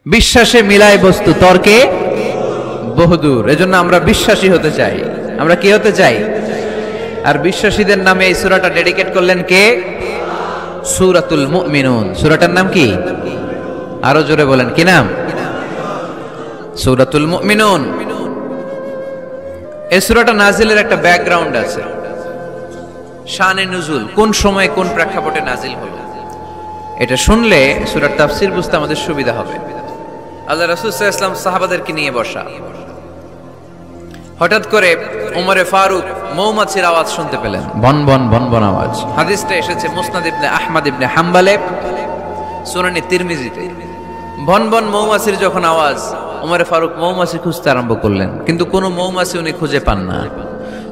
বিশ্বাসে মিলায় বস্তু, তর্কে বহুদূর। এজন্য আমরা বিশ্বাসী হতে চাই। আমরা কি হতে চাই? আর বিশ্বাসীদের নামে এই সূরাটা ডেডিকেট করলেন কে? সূরাতুল মুমিনুন। সূরাটার নাম কি? আরো জোরে বলেন, কি নাম? সূরাতুল মুমিনুন। এই সূরাটা নাজিলের একটা ব্যাকগ্রাউন্ড আছে, শানে নুজুল, কোন সময় কোন প্রেক্ষাপটে নাজিল হলো। এটা শুনলে সূরার তাফসীর বুঝতে আমাদের সুবিধা হবে। আল্লাহ রাসূল সাল্লাল্লাহু আলাইহি ওয়াসাল্লাম সাহাবাদেরকে নিয়ে বসা, হঠাৎ করে ওমরে ফারুক মৌমাছির আওয়াজ শুনতে পেলেন, বন বন বন বন আওয়াজ। হাদিসটা এসেছে মুসনাদ ইবনে আহমদ ইবনে হাম্বলে, সুনানে তিরমিজিতে। বন বন মৌমাছির যখন আওয়াজ, ওমরে ফারুক মৌমাছি খুঁজতে আরম্ভ করলেন, কিন্তু কোনো মৌমাছি উনি খুঁজে পান না।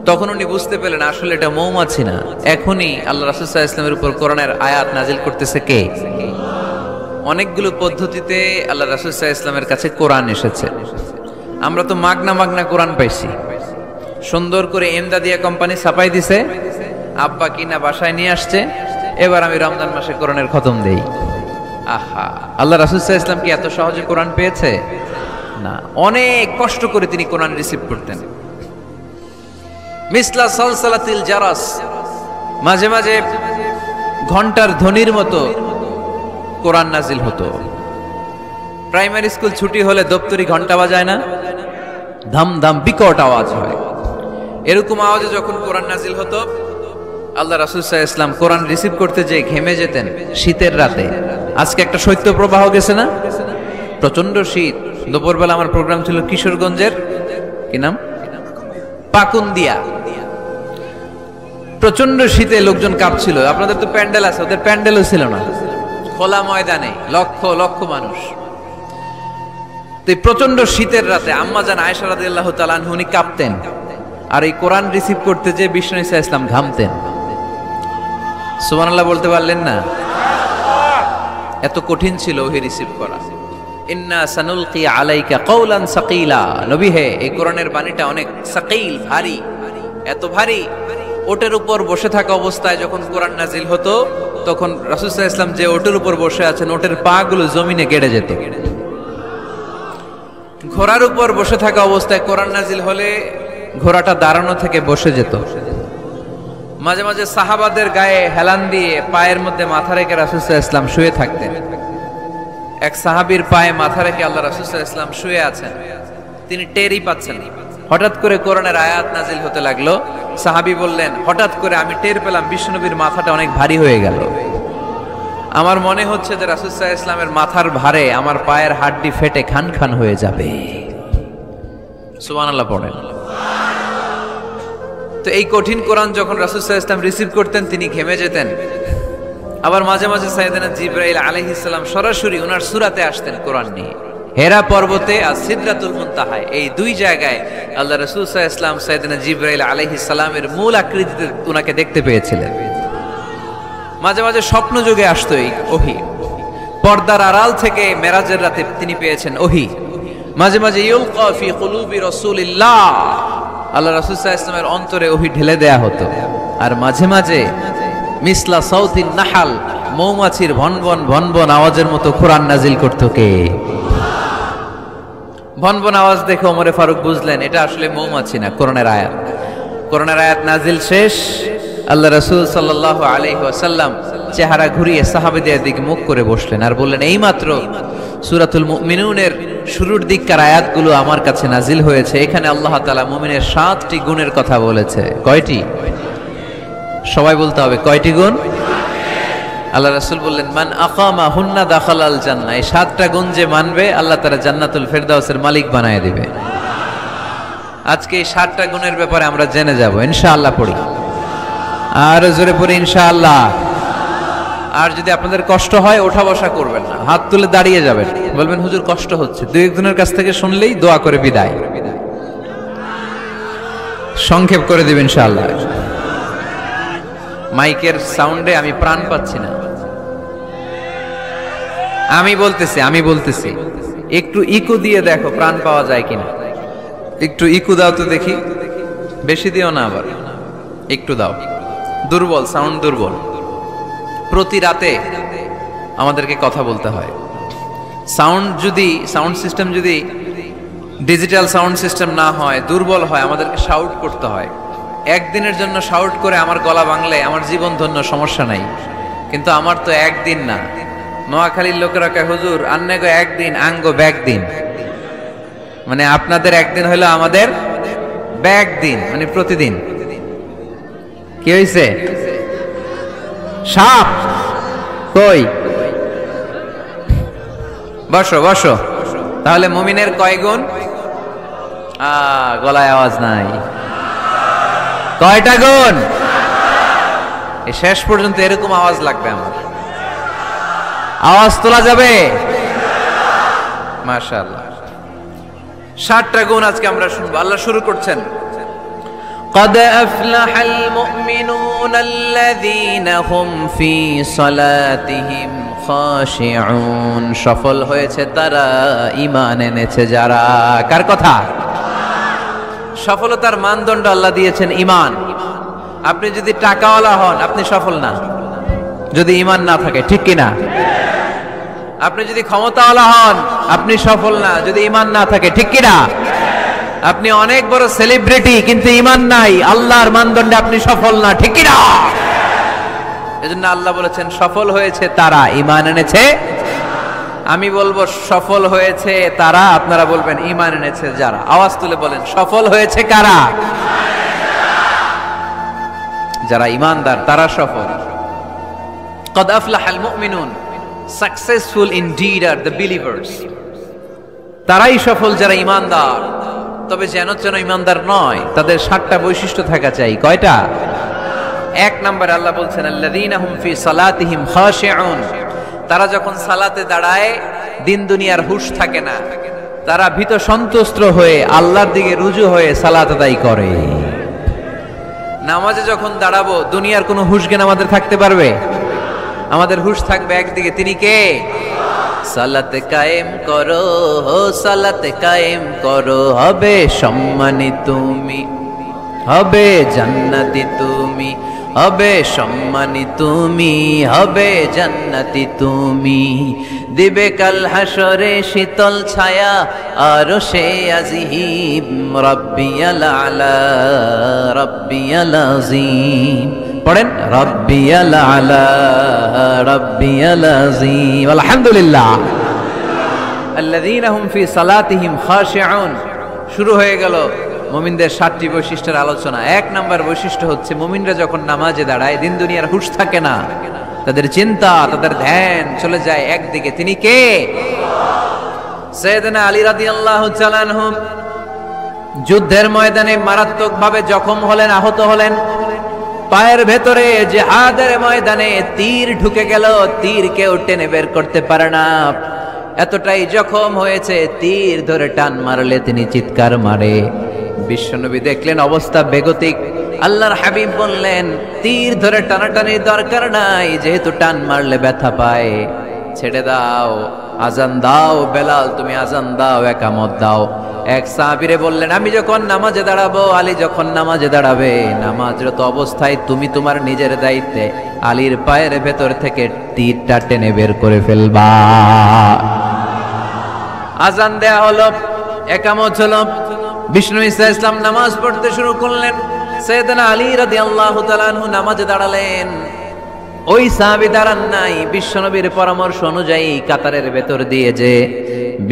তখন উনি বুঝতে পেলেন আসলে এটা মৌমাছি না, এখনই আল্লাহ রাসূল সাল্লাল্লাহু আলাইহি ওয়াসাল্লামের উপর কোরআনের আয়াত নাজিল করতেছে কে? অনেকগুলো পদ্ধতিতে আল্লাহ রাসূল সাল্লাল্লাহু আলাইহি ওয়াসাল্লামের কাছে কোরআন এসেছে। আমরা তো মাগনা মাগনা কোরআন পাইছি, সুন্দর করে এমদাদিয়া কোম্পানি ছাপাই দিছে, আব্বা কিনা বাসায় নিয়ে আসছে, এবার আমি রমজান মাসে কোরআনের খতম দেই। আহা, আল্লাহ রাসূল সাল্লাল্লাহু আলাইহি ওয়াসাল্লাম কি এত সহজে কোরআন পেয়েছে? না, অনেক কষ্ট করে তিনি কোরআন রিসিভ করতেন। মিসলা সালসালাতিল জারাস, মাঝে মাঝে ঘন্টার ধ্বনির মতো কোরআন নাজিল হতো। প্রাইমারি স্কুল ছুটি হলে দপ্তরি ঘন্টা বাজায় না, ধাম ধাম বিকট আওয়াজ হয়। এরকম আওয়াজে যখন কোরআন নাজিল হতো, আল্লাহ রাসূল সাল্লাল্লাহু আলাইহি ওয়াসাল্লাম কোরআন রিসিভ করতে যেয়ে ঘেমে যেতেন শীতের রাতে। আজকে একটা শৈত্য প্রবাহ গেছে না, প্রচন্ড শীত। দুপুরবেলা আমার প্রোগ্রাম ছিল কিশোরগঞ্জের, কি নাম, পাকুন্দিয়া। প্রচন্ড শীতে লোকজন কাঁপছিল। আপনাদের তো প্যান্ডেল আছে, ওদের প্যান্ডেলও ছিল না, খোলা ময়দানে লক্ষ লক্ষ মানুষ। তো এই প্রচন্ড শীতের রাতে আম্মাজান আয়েশা রাদিয়াল্লাহু তাআলা আনহা উনি কাঁপতেন, আর এই কোরআন রিসিভ করতে যে বিষ্ণু ঈসা ইসলাম ঘামতেন। সুবহানাল্লাহ বলতে পারলেন না? এত কঠিন ছিল ওহি রিসিভ করা। ইন্না সানুলকি আলাইকা কওলান সাকিলা, নবী হে, এই কোরআনের বাণীটা অনেক সাকিল, ভারী। এত ভারী, ওটের উপর বসে থাকা অবস্থায় যখন কোরআন নাজিল হতো, তখন রাসূল সাল্লাল্লাহু আলাইহি ওয়াসাল্লাম যে ওটের উপর বসে আছেন, ওটের পা গুলো জমিনে গেড়ে যেত। ঘোড়ার উপর বসে থাকা অবস্থায় কোরআন নাজিল হলে ঘোড়াটা দাঁড়ানো থেকে বসে যেত। মাঝে মাঝে সাহাবাদের গায়ে হেলান দিয়ে পায়ের মধ্যে মাথা রেখে রাসূল সাল্লাল্লাহু আলাইহি ওয়াসাল্লাম শুয়ে থাকতেন। এক সাহাবীর পায়ে মাথা রেখে আল্লাহ রাসূল সাল্লাল্লাহু আলাইহি ওয়াসাল্লাম শুয়ে আছেন, তিনি টেরই পাচ্ছেন না। হঠাৎ করে কোরআনের আয়াত নাজিল হতে লাগলো। সাহাবী বললেন, হঠাৎ করে আমি টের পেলাম বিশ্বনবীর মাথাটা অনেক ভারী হয়ে গেল। আমার মনে হচ্ছে যে রাসূল সাল্লাল্লাহু আলাইহি ওয়াসাল্লামের মাথার ভারে আমার পায়ের হাড্ডি ফেটে খান খান হয়ে যাবে। সুবহানাল্লাহ পড়েন। তো এই কঠিন কোরআন যখন রাসূল সাল্লাল্লাহু আলাইহি ওয়াসাল্লাম রিসিভ করতেন, তিনি ঘেমে যেতেন। আবার মাঝে মাঝে সাইয়েদনা জিবরাইল আলাইহিস সালাম সরাসরি ওনার সূরাতে আসতেন কোরআন নিয়ে। হেরা পর্বতে আর সিদরাতুল মুনতাহায়, এই দুই জায়গায় আল্লাহ রাসূল সাল্লাল্লাহু আলাইহি ওয়াসাল্লাম সাইয়েদনা জিবরাইল আলাইহিস সালামের মূল আকৃতিতে ওনাকে দেখতে পেয়েছিলেন। মাঝে মাঝে স্বপ্ন যোগে আসতো এই ওহী। পর্দার আড়াল থেকে মেরাজের রাতে তিনি পেয়েছেন ওহী। মাঝে মাঝে ইউলকা ফি কুলুবি রাসূলিল্লাহ, আল্লাহ রাসূল সাল্লাল্লাহু আলাইহি ওয়াসাল্লামের অন্তরে ওহী ঢেলে দেয়া হতো। আর মাঝে মাঝে মিসলা সাউতিন নাহাল, মৌমাছির ভনভন ভনভন আওয়াজের মতো কোরআন নাজিল করত কে? ভনভন আওয়াজ দেখে ওমরে ফারুক বুঝলেন এটা আসলে মৌমাছি না, কোরআনের আয়াত। কোরআনের আয়াত নাজিল শেষ, আল্লাহ রাসূল সাল্লাল্লাহু আলাইহি ওয়াসাল্লাম চেহারা ঘুরিয়ে সাহাবীদের দিকে মুখ করে বসলেন আর বললেন, এইমাত্র সূরাতুল মুমিনুনের শুরুর দিককার আয়াতগুলো আমার কাছে নাজিল হয়েছে। এখানে আল্লাহ তাআলা মুমিনের 7টি গুণের কথা বলেছে। কয়টি? সবাই বলতে হবে, কয়টি গুণ? আল্লাহ রাসূল বললেন, মান আকামা হুন্না দাখালাল জান্নাহ, এই 7টা গুণ যে মানবে আল্লাহ তাআলা জান্নাতুল ফেরদাউসের মালিক বানায় দিবে। আজকে এই 7টা গুণের ব্যাপারে আমরা জেনে যাব ইনশাআল্লাহ। পড়ি, আর জোরে পড়ি ইনশাআল্লাহ। আর যদি আপনাদের কষ্ট হয় ওঠা বসা করবেন না, হাত তুলে দাঁড়িয়ে যাবেন, বলবেন হুজুর কষ্ট হচ্ছে। দুই একজনের কাছ থেকে শুনলেই দোয়া করে বিদায়, সংক্ষেপ করে দিবেন ইনশাআল্লাহ। মাইকের সাউন্ডে আমি প্রাণ পাচ্ছি না। আমি বলতেছি একটু ইকো দিয়ে দেখো প্রাণ পাওয়া যায় কিনা। একটু ইকো দাও তো দেখি, বেশি দিও না, আবার একটু দাও। দুর্বল, সাউন্ড দুর্বল। প্রতি রাতে আমাদেরকে কথা বলতে হয়, সাউন্ড সিস্টেম যদি ডিজিটাল সাউন্ড সিস্টেম না হয়, দুর্বল হয়, আমাদেরকে শাউট করতে হয়। একদিনের জন্য শাউট করে আমার গলা ভাঙলে আমার জীবন ধন্য, সমস্যা নাই। কিন্তু আমার তো একদিন না। নোয়াখালীর লোকেরা কয় হুজুর আন্নে একদিন আঙ্গ ব্যাগ দিন, মানে আপনাদের একদিন হইলো আমাদের ব্যাগ দিন, মানে প্রতিদিন। কি হয়েছে? সাপ কই? বসো বসো। তাহলে মুমিনের কয় গুণ? গলায় আওয়াজ নাই। কয়টা গুণ? এই শেষ পর্যন্ত এরকম আওয়াজ লাগবে আমার। আওয়াজ তোলা যাবে? মাশাআল্লাহ। 60টা গুণ আজকে আমরা শুনবো। আল্লাহ শুরু করছেন, قد أفلح المؤمنون الذين هم في صلاتهم خاشعون। সফল হয়েছে তারা, ঈমান এনেছে যারা। কার কথা? সফলতার মানদণ্ড আল্লাহ দিয়েছেন ঈমান। আপনি যদি টাকাওয়ালা হন আপনি সফল না, যদি ঈমান না থাকে, ঠিক কি না? আপনি যদি ক্ষমতাওয়ালা হন আপনি সফল না, যদি ঈমান না থাকে, ঠিক কি না? আপনি অনেক বড় সেলিব্রিটি কিন্তু ঈমান নাই, আল্লাহর মানদণ্ডে আপনি সফল না, ঠিক কি না? এজন্য আল্লাহ বলেছেন সফল হয়েছে তারা, ঈমান এনেছে। আমি বলবো সফল হয়েছে তারা, আপনারা বলবেন ঈমান এনেছে যারা। আওয়াজ তুলে বলেন সফল হয়েছে কারা? যারা ঈমানদার তারা সফল। قد أفلح المؤمنون, successful indeed are the believers. তারাই সফল যারা ঈমানদার। তবে যেন ঈমানদার নয়, তাদের 7টা বৈশিষ্ট্য থাকা চাই। কয়টা? 1 নম্বরে আল্লাহ বলছেন আল্লাযীনা হুম ফি সালাতিহিম খাশিউন। তারা যখন সালাতে দাঁড়ায় দিন দুনিয়ার হুঁশ থাকে না, তারা ভীত সন্ত্রস্ত হয়ে আল্লাহর দিকে রুজু হয়ে সালাত আদায় করে। নামাজে যখন দাঁড়াবো দুনিয়ার কোনো হুঁশ জ্ঞান আমাদের থাকতে পারবে? আমাদের হুঁশ থাকবে একদিকে, তিনি কে? সালাতে কায়েম করো, সালাতে কায়েম করো, হবে সম্মানী তুমি, হবে জান্নাতি তুমি, হবে সম্মানী তুমি, হবে জান্নাতি তুমি। দিবে কাল হাসরে শীতল ছায়া আরশে আজিম, রাব্বিয়াল আলা রাব্বিয়াল আযীম। পড়েন রাব্বিয়াল আলা রাব্বিয়াল আযীম। আলহামদুলিল্লাহ। আল্লাযীনা হুম ফি সালাতিহিম খাশিউন। শুরু হয়ে গেল মুমিনদের 7টি বৈশিষ্ট্যের আলোচনা। 1 নম্বর বৈশিষ্ট্য হচ্ছে মুমিনরা যখন নামাজে দাঁড়ায় দিন দুনিয়ার হুঁশ থাকে না, তাদের চিন্তা, তাদের ধ্যান চলে যায় একদিকে, তিনি কে? সাইয়েদনা আলী রাদিয়াল্লাহু তাআলা আনহু যুদ্ধের ময়দানে মারাত্মকভাবে জখম হলেন, আহত হলেন। পায়ের ভেতরে জিহাদের ময়দানে তীর ঢুকে গেল, তীর কেউ টেনে বের করতে পারে না, এতটাই জখম হয়েছে। তীর ধরে টান মারলে তিনি চিৎকার মারে। বিশ্বনবী দেখলেন অবস্থা বেগতিক। আল্লাহর হাবিব বললেন তীর ধরে টানাটানির দরকার নাই, যেহেতু টান মারলে ব্যথা পায়, ছেড়ে দাও, আজান দাও। বেলাল তুমি আজান দাও, একামত দাও। এক সাহাবীরে বললেন আমি যখন নামাজে দাঁড়াবো, আলী যখন নামাজে দাঁড়াবে, নামাজরত অবস্থায় তুমি তোমার নিজের দায়িত্বে আলীর পায়ের ভেতর থেকে তীরটা টেনে বের করে ফেলবা। আজান দেয়া হলো, একামত হলো, বিষ্ণু ঈসা ইসলাম নামাজ পড়তে শুরু করলেন। সাইয়েদনা আলী রাদিয়াল্লাহু তাআলা আনহু নামাজে দাঁড়ালেন। ওই সাহাবী দাঁড়ান নাই। বিশ্বনবীর পরামর্শ অনুযায়ী কাতারের ভেতর দিয়ে যে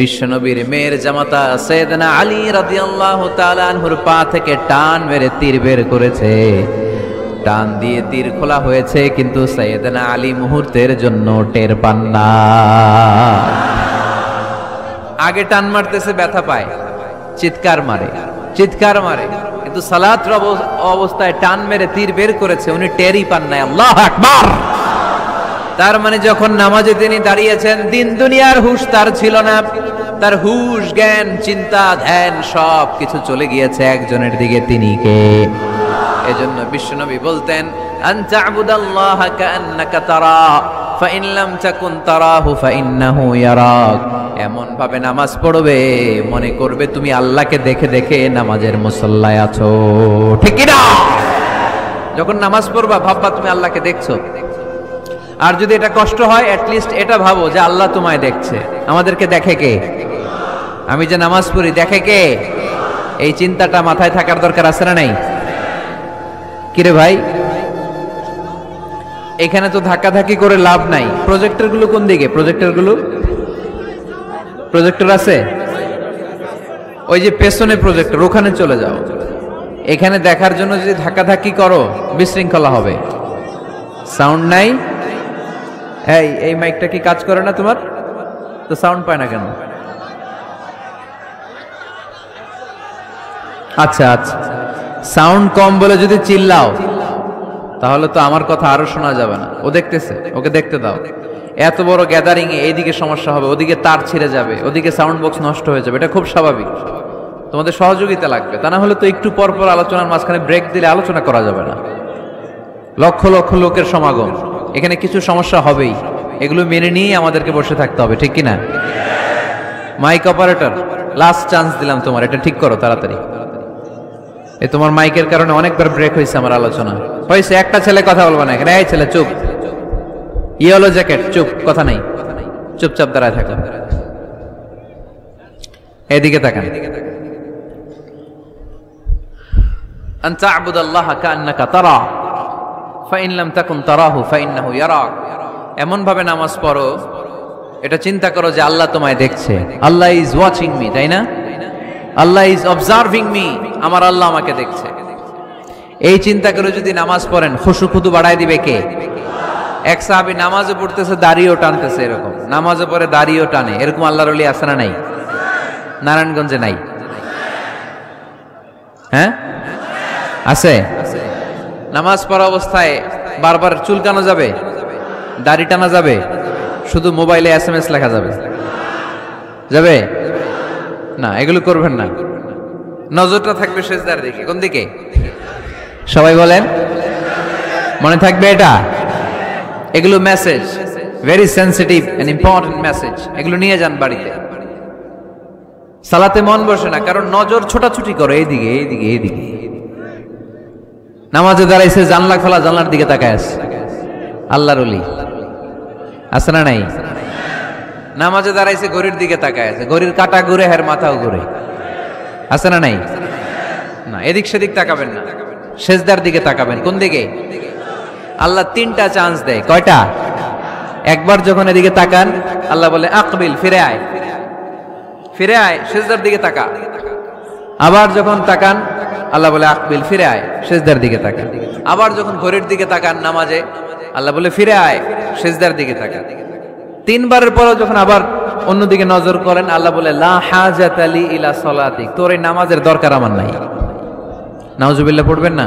বিশ্বনবীর মেয়ের জামাতা সাইয়েদনা আলী রাদিয়াল্লাহু তাআলা আনহুর পা থেকে টান মেরে তীর বের করেছে। টান দিয়ে তীর খোলা হয়েছে, কিন্তু সাইয়েদনা আলী মুহূর্তের জন্য টের পান না। আগে টান মারতেছে, ব্যথা পায়, চিৎকার মারে, চিৎকার মারে, কিন্তু সালাতের অবস্থায় টান মেরে তীর বের করেছে, উনি টেরই পান নাই। আল্লাহু আকবার। তার মানে যখন নামাজে তিনি দাঁড়িয়েছেন দিন দুনিয়ার হুঁশ তার ছিল না, তার হুঁশ, জ্ঞান, চিন্তা, ধ্যান সব কিছু চলে গিয়েছে একজনের দিকে, তিনি কে? এজন্য বিশ্বনবী বলতেন আনতা আবুদাল্লাহা কাআন্নাকা তারা ফাইন লাম তাকুন তারাহু ফাইন্নাহু ইয়ারাক। এমন ভাবে নামাজ পড়বে মনে করবে তুমি আল্লাহকে দেখে দেখে নামাজের মুসল্লায় আছো, ঠিক কি না? যখন নামাজ পড়বা ভাববা তুমি আল্লাহকে দেখছো। আর যদি এটা কষ্ট হয় অ্যাটলিস্ট এটা ভাবো যে আল্লাহ তোমায় দেখছে। আমাদেরকে দেখে কে? আমি যে নামাজ পড়ি দেখে কে? এই চিন্তাটা মাথায় থাকার দরকার আছে না নাই? কিরে ভাই, এখানে তো ধাক্কাধাক্কি করে লাভ নাই। প্রজেক্টর গুলো কোন দিকে? প্রজেক্টর আছে ওই যে পেছনে প্রজেক্টর, ওখানে চলে যাও। এখানে দেখার জন্য যদি ধাক্কাধাক্কি করো বিশৃঙ্খলা হবে। সাউন্ড নাই। এই মাইকটা কি কাজ করে না তোমার? তো সাউন্ড পায় না কেন? আচ্ছা, সাউন্ড কম বলে যদি চিল্লাও তাহলে তো আমার কথা আরো শোনা যাবে না। ও দেখতেছে, ওকে দেখতে দাও। এত বড় গ্যাদারিং এ এইদিকে সমস্যা হবে, ওদিকে তার ছিঁড়ে যাবে, ওদিকে সাউন্ড বক্স নষ্ট হয়ে যাবে, এটা খুব স্বাভাবিক। তোমাদের সহযোগিতা লাগবে, তা না হলে তো একটু পর পর আলোচনার মাঝখানে ব্রেক দিলে আলোচনা করা যাবে না। লক্ষ লক্ষ লোকের সমাগম, এখানে কিছু সমস্যা হবেই, এগুলো মেনে নিয়ে আমাদেরকে বসে থাকতে হবে, ঠিক কিনা? মাইক অপারেটর, লাস্ট চান্স দিলাম তোমার, এটা ঠিক করো তাড়াতাড়ি। এই তোমার মাইকের কারণে অনেকবার ব্রেক হয়েছে আমার আলোচনা। হয়েছে, একটা ছেলে কথা বলবে না এখানে। এই ছেলে চুপ, ইয়েলো জ্যাকেট চুপ, কথা নাই, চুপচাপ দাঁড়ায় থাকো। এদিকে তাকান। আন তা'বুদাল্লাহা কাআন্নাকা তারা ফাইন লাম তাকুন তারাহু ফাইন্নাহু ইয়ারাক। এমন ভাবে নামাজ পড়ো, এটা চিন্তা করো যে আল্লাহ তোমায় দেখছে। আল্লাহ ইজ ওয়াচিং মি, তাই না? আল্লাহ ইজ অবজার্ভিং মি, আমার আল্লাহ আমাকে দেখছে। এই চিন্তা করে যদি নামাজ পড়েন, খুশু খুদু বাড়ায় দিবে কে? এক সাহাবী নামাজে পড়তেছে দাড়িও টানতেছে, এরকম নামাজে পড়ে দাড়িও টানে, এরকম আল্লাহর ওলি আছে না নাই? নারায়ণগঞ্জে নাই? হ্যাঁ আছে। নামাজ পড়া অবস্থায় বারবার চুলকানো যাবে, দাড়ি টানা যাবে, শুধু মোবাইলে SMS লেখা যাবে? যাবে না, এগুলো করবেন না। নজরটা থাকবে সেজদার দিকে। কোন দিকে? সবাই বলেন, মনে থাকবে এটা। এগুলো message, very sensitive and important message. এগুলো নিয়ে যান বাড়িতে। সালাতে মন বসে না, কারণ নজর ছোটাছুটি করে এইদিকে এইদিকে এইদিকে। নামাজে দাঁড়াইছে, জানলা খোলা, জানলার দিকে তাকায় আছে। আল্লাহর ওলি আছে না নাই? নামাজে দাঁড়াইছে, ঘড়ির দিকে তাকায় আছে, ঘড়ির কাঁটা ঘুরে, হের মাথাও ঘুরে, আছে না নাই? না, এদিক সেদিক তাকাবেন না, সেজদার দিকে তাকাবেন। কোন দিকে? আল্লাহ তিনটা চান্স দেয়। কয়টা? একবার যখন এদিকে তাকান, আল্লাহ বলে আকবিল, ফিরে আয়, ফিরে আয়, সেজদার দিকে তাকা। আবার যখন তাকান, আল্লাহ বলে আকবিল, ফিরে আয়, সেজদার দিকে তাকা। আবার যখন ঘড়ির দিকে তাকান নামাজে, আল্লাহ বলে ফিরে আয়, সেজদার দিকে তাকা। তিনবারের পরও যখন আবার অন্যদিকে নজর করেন, আল্লাহ বলে লা হাজাত লি ইলা সালাতিক, তোর এই নামাজের দরকার আমার নাই। নাউজুবিল্লাহ পড়বেন না?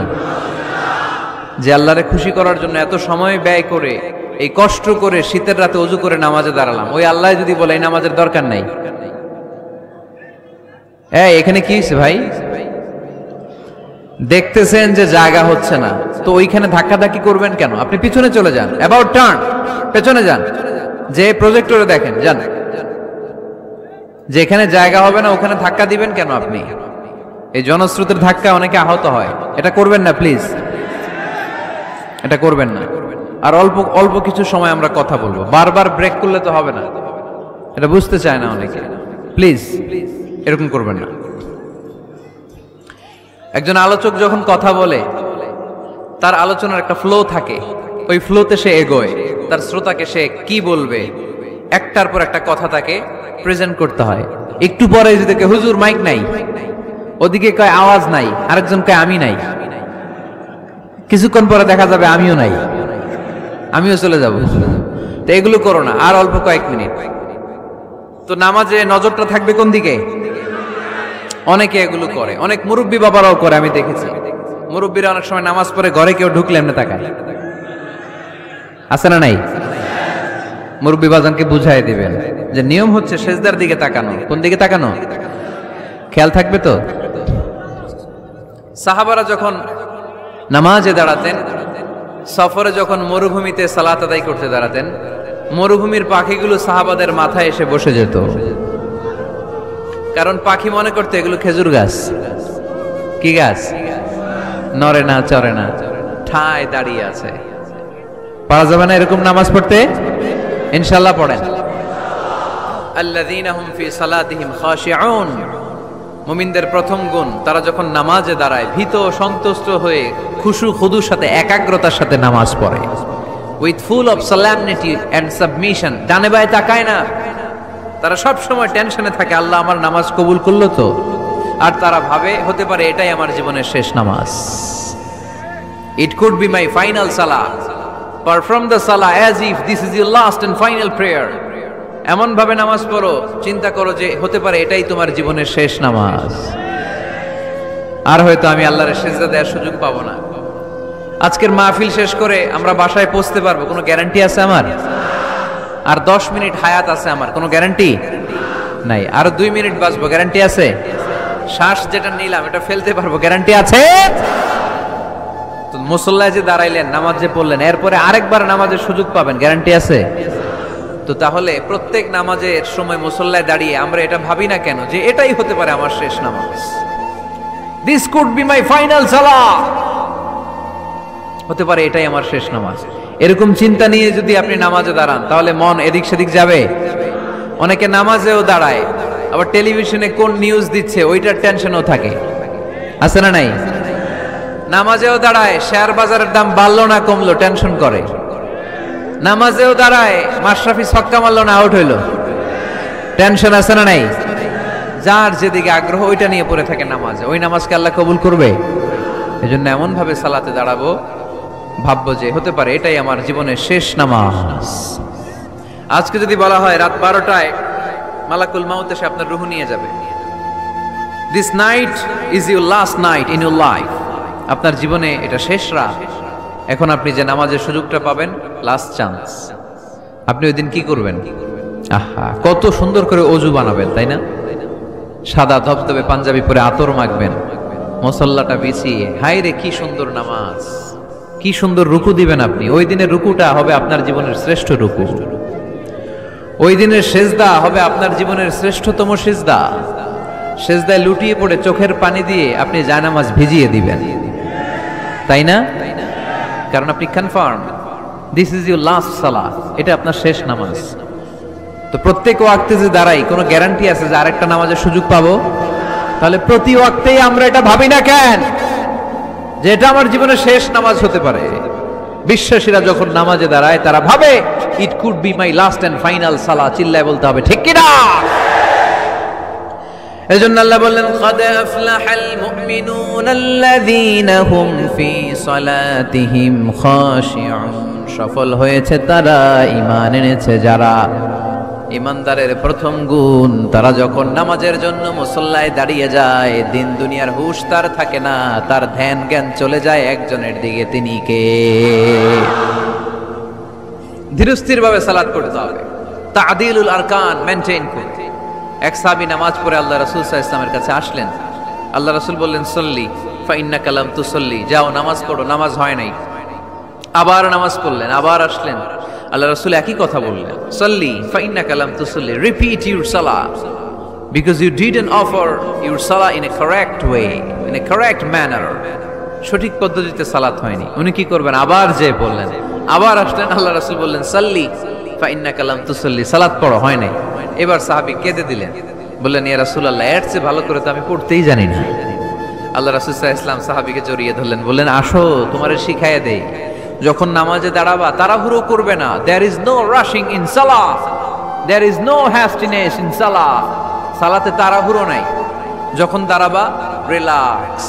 যে আল্লাহরে খুশি করার জন্য এত সময় ব্যয় করে, এই কষ্ট করে শীতের রাতে ওযু করে নামাজে দাঁড়ালাম, ওই আল্লাহ যদি বলে এই নামাজের দরকার নাই। এখানে কি হয়েছে ভাই? দেখতেছেন যে জায়গা হচ্ছে না, তো ওইখানে ধাক্কাধাক্কি করবেন কেন? আপনি পিছনে চলে যান, অ্যাবাউট টার্ন, পেছনে যান, যে প্রজেক্টরে দেখেন, যান। যেখানে জায়গা হবে না ওখানে ধাক্কা দিবেন কেন আপনি? এই জনস্রোতের ধাক্কা অনেকে আহত হয়, এটা করবেন না প্লিজ, এটা করবেন না। আর অল্প অল্প কিছু সময় আমরা কথা বলবো, বারবার ব্রেক করলে তো হবে না, এটা বুঝতে চায় না অনেকে। প্লিজ এরকম করবেন না। একজন আলোচক যখন কথা বলে, তার আলোচনার একটা ফ্লো থাকে, ওই ফ্লোতে সে এগোয়, তার শ্রোতাকে সে কি বলবে একটার পর একটা কথা তাকে প্রেজেন্ট করতে হয়। একটু পরে যদি দেখে হুজুর মাইক নাই, ওদিকে কয় আওয়াজ নাই, আরেকজন কয় আমি নাই, কিছুক্ষণ পরে দেখা যাবে আমিও নাই, আমিও চলে যাব। তো এগুলো করো না, আর অল্প কয়েক মিনিট। তো নামাজে নজরটা থাকবে কোন দিকে? অনেকে এগুলো করে, অনেক মুরব্বী বাবারাও করে, আমি দেখেছি। মুরব্বীরা অনেক সময় নামাজ পড়ে ঘরে কেউ ঢুকলে এমনি তাকায়, আছে না নাই? মুরব্বী বাজানকে বুঝাই দিবেন যে নিয়ম হচ্ছে সেজদার দিকে তাকানো। কোন দিকে তাকানো? খেয়াল থাকবে তো। সাহাবারা যখন নামাজে দাঁড়াতেন, সফরে যখন মরুভূমিতে সালাত আদায় করতে দাঁড়াতেন, মরুভূমির পাখিগুলো সাহাবাদের মাথায় এসে বসে যেত, কারণ পাখি মনে করতে এগুলো খেজুর গাছ। কি গাছ? নড়ে না, চড়ে না, ঠায় দাঁড়িয়ে আছে। পারা যাবে না এরকম নামাজ পড়তে? ইনশাআল্লাহ পড়েন। আল্লাযীনা হুম ফি সালাতিহিম খাশিউন, মুমিনদের প্রথম গুণ, তারা যখন নামাজে দাঁড়ায় ভীত সন্তুষ্ট হয়ে খুশু খুদুর সাথে একাগ্রতার সাথে নামাজ পড়ে। With full of solemnity and submission, ডানে বায়ে তাকায় না। তারা সব সময় টেনশনে থাকে, আল্লাহ আমার নামাজ কবুল করলো তো? আর তারা ভাবে হতে পারে এটাই আমার জীবনের শেষ নামাজ। It could be my final salah. Perform the salah as if this is your last and final prayer. এমন ভাবে নামাজ পড়ো, চিন্তা করো যে হতে পারে এটাই তোমার জীবনের শেষ নামাজ, আর হয়তো আমি আল্লাহর সিজদা দেওয়ার সুযোগ পাবো না। আজকের মাহফিল শেষ করে আমরা বাসায় পৌঁছতে পারবো, কোনো গ্যারান্টি আছে আমার? আর 10 মিনিট হায়াত আছে আমার, কোনো গ্যারান্টি নাই। আর 2 মিনিট বাঁচবো, গ্যারান্টি আছে? শ্বাস যেটা নিলাম এটা ফেলতে পারবো, গ্যারান্টি আছে? তো মুসল্লায় যে দাঁড়াইলেন, নামাজ যে পড়লেন, এরপরে আরেকবার নামাজের সুযোগ পাবেন, গ্যারান্টি আছে? তো তাহলে প্রত্যেক নামাজের সময় মুসল্লায় দাঁড়িয়ে আমরা এটা ভাবি না কেন যে এটাই হতে পারে আমার শেষ নামাজ? This could be my final salah, হতে পারে এটাই আমার শেষ নামাজ। এরকম চিন্তা নিয়ে যদি আপনি নামাজে দাঁড়ান, তাহলে মন এদিক সেদিক যাবে। অনেকে নামাজেও দাঁড়ায়, আবার টেলিভিশনে কোন নিউজ দিচ্ছে ওইটার টেনশনও থাকে, আছে না নাই? নামাজেও দাঁড়ায় শেয়ার বাজারের দাম বাড়লো না কমলো, টেনশন করে। নামাজেও দাঁড়ায় মাশরাফি ছক্কা মারলো না আউট হইলো, টেনশন আছে না নাই? যার যেদিকে আগ্রহ ওইটা নিয়ে পড়ে থাকে নামাজে, ওই নামাজকে আল্লাহ কবুল করবে? এজন্য এমন ভাবে সালাতে দাঁড়াবো, ভাববো যে হতে পারে এটাই আমার জীবনের শেষ নামাজ। আজকে যদি বলা হয় রাত 12টায় মালাকুল মাউত এসে আপনার রূহ নিয়ে যাবে, this night is your last night in your life, আপনার জীবনে এটা শেষ রাত, এখন আপনি যে নামাজের সুযোগটা পাবেন, লাস্ট চান্স, আপনি ওই দিন কি করবেন? আহা, কত সুন্দর করে অজু বানাবেন, তাই না? সাদা ধবধবে পাঞ্জাবি পরে আতর মাখবেন, মুসল্লাটা বিছিয়ে, হায় রে কি সুন্দর নামাজ, কি সুন্দর রুকু দিবেন আপনি। ওই দিনের রুকুটা হবে আপনার জীবনের শ্রেষ্ঠ রুকু, ওই দিনের সেজদা হবে আপনার জীবনের শ্রেষ্ঠতম সেজদা। সেজদায় লুটিয়ে পড়ে চোখের পানি দিয়ে আপনি জায়নামাজ ভিজিয়ে দিবেন, তাই না? কারণ আপনি confirm this is your last salah, এটা আপনার শেষ নামাজ। তো প্রত্যেক ওয়াক্তে যে দাঁড়াই, কোনো গ্যারান্টি আছে যে আরেকটা নামাজের সুযোগ পাবো? তাহলে প্রতি ওয়াক্তেই আমরা এটা ভাবি না কেন যে এটা আমার জীবনের শেষ নামাজ হতে পারে? বিশ্বাসীরা যখন নামাজে দাঁড়ায় তারা ভাবে it could be my last and final salah, চিল্লায় বলতে হবে ঠিক কি না? এজন্য আল্লাহ বললেন ক্বাদ আফলাহাল মুমিনুনাল্লাযীনা হুম ফি সালাতিহিম খাশিউন, সফল হয়েছে তারা, ঈমান এনেছে যারা। ঈমানদারের প্রথম গুণ, তারা যখন নামাজের জন্য মুসল্লায় দাঁড়িয়ে যায়, দিন দুনিয়ার হুঁশ তার থাকে না, তার ধ্যান জ্ঞান চলে যায় একজনের দিকে, তিনি কে? ধীরস্থির ভাবে সালাত করতে হবে, তা'দিলুল আরকান মেইনটেইন করতে। এক সাহাবী নামাজ পড়ে আল্লাহ রাসূল সাল্লাল্লাহু আলাইহি ওয়াসাল্লামের কাছে আসলেন। আল্লাহ রাসূল বললেন সল্লি ফাইন্নাকা লাম তুসল্লি, যাও নামাজ পড়ো, নামাজ হয় নাই। আবার নামাজ পড়লেন, আবার আসলেন, আল্লাহ রাসূল একই কথা বললেন, সল্লি ফাইন্নাকা লাম তুসল্লি, repeat your salah because you didn't offer your salah in a correct way, in a correct manner, সঠিক পদ্ধতিতে সালাত হয়নি। উনি কি করবেন? আবার যে বললেন, আবার আসলেন, আল্লাহ রাসূল বললেন সল্লি ফাইন্নাকা লাম তুসল্লি, সালাত পড়ো, হয় নাই। এবার সাহাবী কেঁদে দিলেন, বললেন ইয়া রাসূলুল্লাহ, এর চেয়ে ভালো করে তো আমি পড়তেই জানি না। আল্লাহ রাসূল সাল্লাল্লাহু আলাইহি ওয়াসাল্লাম সাহাবীকে জড়িয়ে ধরলেন, বললেন আসো তোমারে শিখাইয়া দেই, যখন নামাজে দাঁড়াবা তাড়াহুড়ো করবে না। There is no rushing in salah, there is no hastiness in salah, সালাতে তাড়াহুড়ো নাই। যখন দাঁড়াবা রিল্যাক্স,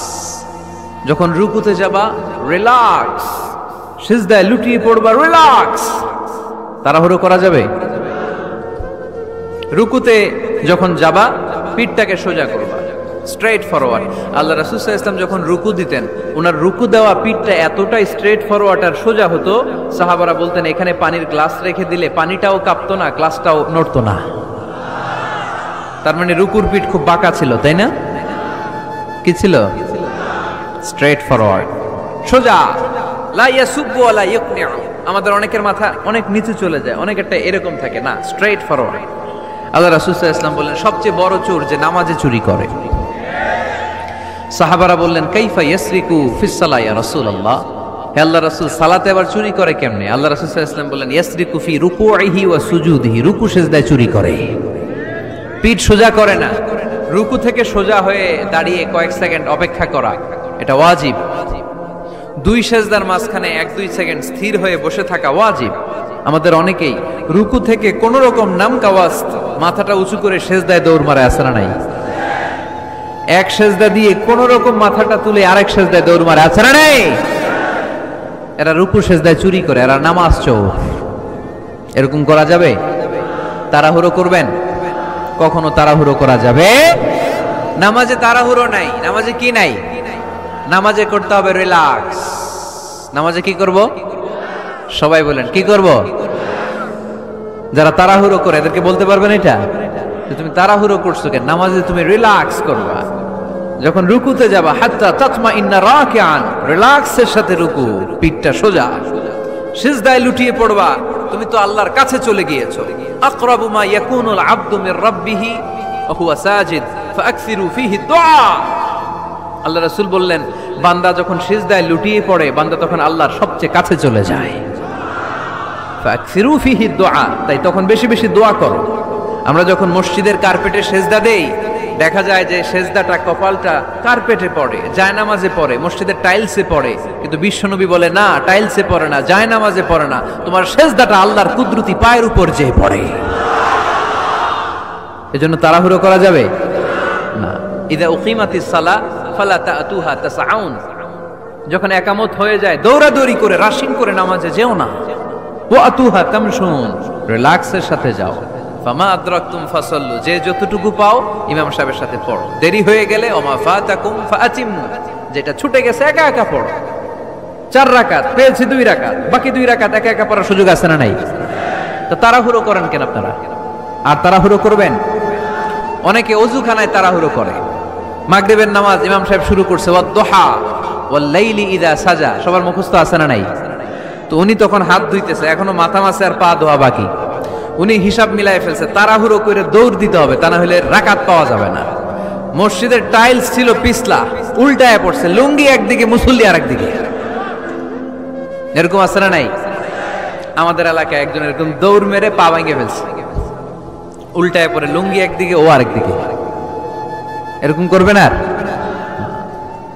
যখন রুকুতে যাবা রিল্যাক্স, সিজদায় লুটিয়ে পড়বা রিল্যাক্স। তাড়াহুড়ো করা যাবে? রুকুতে যখন যাবা পিঠটাকে সোজা করবা, স্ট্রেট ফরওয়ার্ড। আল্লাহ রাসূল সাল্লাল্লাহু আলাইহি ওয়াসাল্লাম যখন রুকু দিতেন, ওনার রুকু দেওয়া পিঠটা এতটাই স্ট্রেট ফরওয়ার্ড আর সোজা হতো, সাহাবারা বলতেন এখানে পানির গ্লাস রেখে দিলে পানিটাও কাঁপতো না, গ্লাসটাও নড়তো না। তার মানে রুকুর পিঠ খুব বাঁকা ছিল, তাই না? কি ছিল? স্ট্রেট ফরওয়ার্ড, সোজা। লা ইয়াসুব্বু ওয়ালা ইয়াকনিউ, আমাদের অনেকের মাথা অনেক নিচু চলে যায়, অনেকেরটা এরকম থাকে না, স্ট্রেট ফরওয়ার্ড। আল্লাহ রাসূল সাল্লাল্লাহু আলাইহি ওয়াসাল্লাম বললেন সবচেয়ে বড় চোর যে নামাজে চুরি করে। সাহাবারা বললেন কাইফা ইয়াসরিকু ফিস সালাহ ইয়া রাসূলুল্লাহ, হে আল্লাহ রাসূল সালাতে আবার চুরি করে কেমনে? আল্লাহ রাসূল সাল্লাল্লাহু আলাইহি ওয়াসাল্লাম বললেন ইয়াসরিকু ফি রুকুইহি ওয়া সুজুদিহি, রুকু সিজদায় চুরি করে, পিঠ সোজা করে না। রুকু থেকে সোজা হয়ে দাঁড়িয়ে কয়েক সেকেন্ড অপেক্ষা করা এটা ওয়াজিব। দুই সেজদার মাঝখানে 1-2 সেকেন্ড স্থির হয়ে বসে থাকা ওয়াজিব। আমাদের অনেকেই রুকু থেকে কোন রকম নামকাওয়াজ মাথাটা উঁচু করে সেজদায় দৌড় মারে, আছে না নাই? এক সেজদা দিয়ে কোন রকম মাথাটা তুলে আরেক সেজদায় দৌড় মারে, আছে না নাই? এরা রুকু সেজদায় চুরি করে, এরা নামাজ চোর। এরকম করা যাবে? তাড়াহুড়ো করবেন? কখনো তাড়াহুড়ো করা যাবে? নামাজে তাড়াহুড়ো নাই। নামাজে কি নাই? নামাজে করতে হবে রিল্যাক্স। নামাজে কি করব? সবাই বলেন কি করব? যারা তাড়াহুড়ো করে এদেরকে বলতে পারবেন এটা যে তুমি তাড়াহুড়ো করছো কেন? নামাজে তুমি রিল্যাক্স করবা। যখন রুকুতে যাবা হাত্তা তাতমাইন্না রাকিআন, রিল্যাক্সের সাথে রুকু, পিঠটা সোজা। সিজদায় লুটিয়ে পড়বা, তুমি তো আল্লাহর কাছে চলে গিয়েছো। আকরাবু মা ইয়াকুনুল আবদু মির রাব্বিহি ওয়া হুয়া সাজিদ ফাআকসিরু ফীহি দুআ। আল্লাহ রাসূল বললেন বান্দা যখন সিজদায় লুটিয়ে পড়ে, বান্দা তখন আল্লাহর সবচেয়ে কাছে চলে যায়। ফাআকসিরু ফীহি দুআ, তাই তখন বেশি বেশি দোয়া করো। আমরা যখন মসজিদের কার্পেটে সিজদা দেই, দেখা যায় যে সেজদাটা কপালটা কার্পেটে পড়ে, জায়নামাজে পড়ে, মসজিদের টাইলসে পড়ে। কিন্তু বিশ্বনবী বলে না, টাইলসে পড়ে না, জায়নামাজে পড়ে না, তোমার সেজদাটা আল্লাহর কুদরতি পায়ের উপর যেয়ে পড়ে। এজন্য তাড়াহুড়ো করা যাবে না। ইদা উকিমাতিস সালাহ ফালা তাতুহা তাসআউন, যখন একামত হয়ে যায় দৌড়াদৌড়ি করে রাশিং করে নামাজে যেও না। ওয়া আতুহা তামশুন, রিল্যাক্সের সাথে যাও। ফামা আদরাকতুম ফাসাল্লু, যে যতটুকু পাও ইমাম সাহেবের সাথে পড়ো। দেরি হয়ে গেলে ওমা ফাতাকুম ফাআতিমু, যেটা ছুটে গেছে একা একা পড়ো। 4 রাকাত পেয়েছি 2 রাকাত, বাকি 2 রাকাত একা একা পড়ার সুযোগ আছে না নাই? তো তাড়াহুড়ো করেন কেন আপনারা? আর তাড়াহুড়ো করবেন? অনেকে ওযুখানায় তাড়াহুড়ো করে। মাগরিবের নামাজ ইমাম সাহেব শুরু করছে, ওয়াদ-দুহা ওয়াল লাইলি ইযা সাজা, সবার মুখস্থ আছে না নাই? তো উনি তখন হাত ধুইতেছে, এখনো মাথা মাসে আর পা ধোয়া বাকি। উনি হিসাব মিলায় ফেলছে, তাড়াহুড়ো করে দৌড় দিতে হবে, তা না হলে রাকাত পাওয়া যাবে না। মসজিদের টাইলস ছিল পিছলা, উল্টায় পড়ছে, লুঙ্গি একদিকে মুসল্লি আরেকদিকে। এরকম আছে না নাই? আমাদের এলাকায় একজন এরকম দৌড় মেরে পা ভেঙে ফেলছে, উল্টায় পড়ে, লুঙ্গি একদিকে ও আরেকদিকে। এরকম করবেন আর?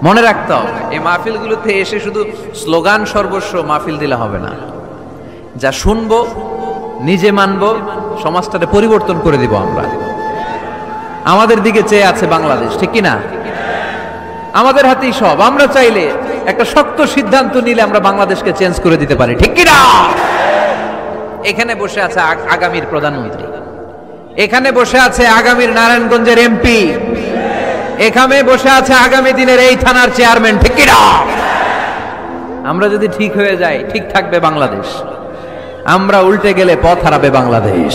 মনে রাখতে হবে এই মাহফিলগুলোতে এসে শুধু স্লোগান সর্বস্ব মাহফিল দিলে হবে না। যা শুনবো, নিজে মানবো, সমাজটাকে পরিবর্তন করে দিব আমরা। আমাদের দিকে চেয়ে আছে বাংলাদেশ, ঠিক কি না? আমাদের হাতেই সব। আমরা চাইলে একটা শক্ত সিদ্ধান্ত নিলে আমরা বাংলাদেশকে চেঞ্জ করে দিতে পারি, ঠিক কি না? এখানে বসে আছে আগামীর প্রধানমন্ত্রী, এখানে বসে আছে আগামীর নারায়ণগঞ্জের এমপি, এখানে বসে আছে আগামী দিনের এই থানার চেয়ারম্যান, ঠিক কি না? আমরা যদি ঠিক হয়ে যাই, ঠিক থাকবে বাংলাদেশ। আমরা উল্টে গেলে পথ হারাবে বাংলাদেশ।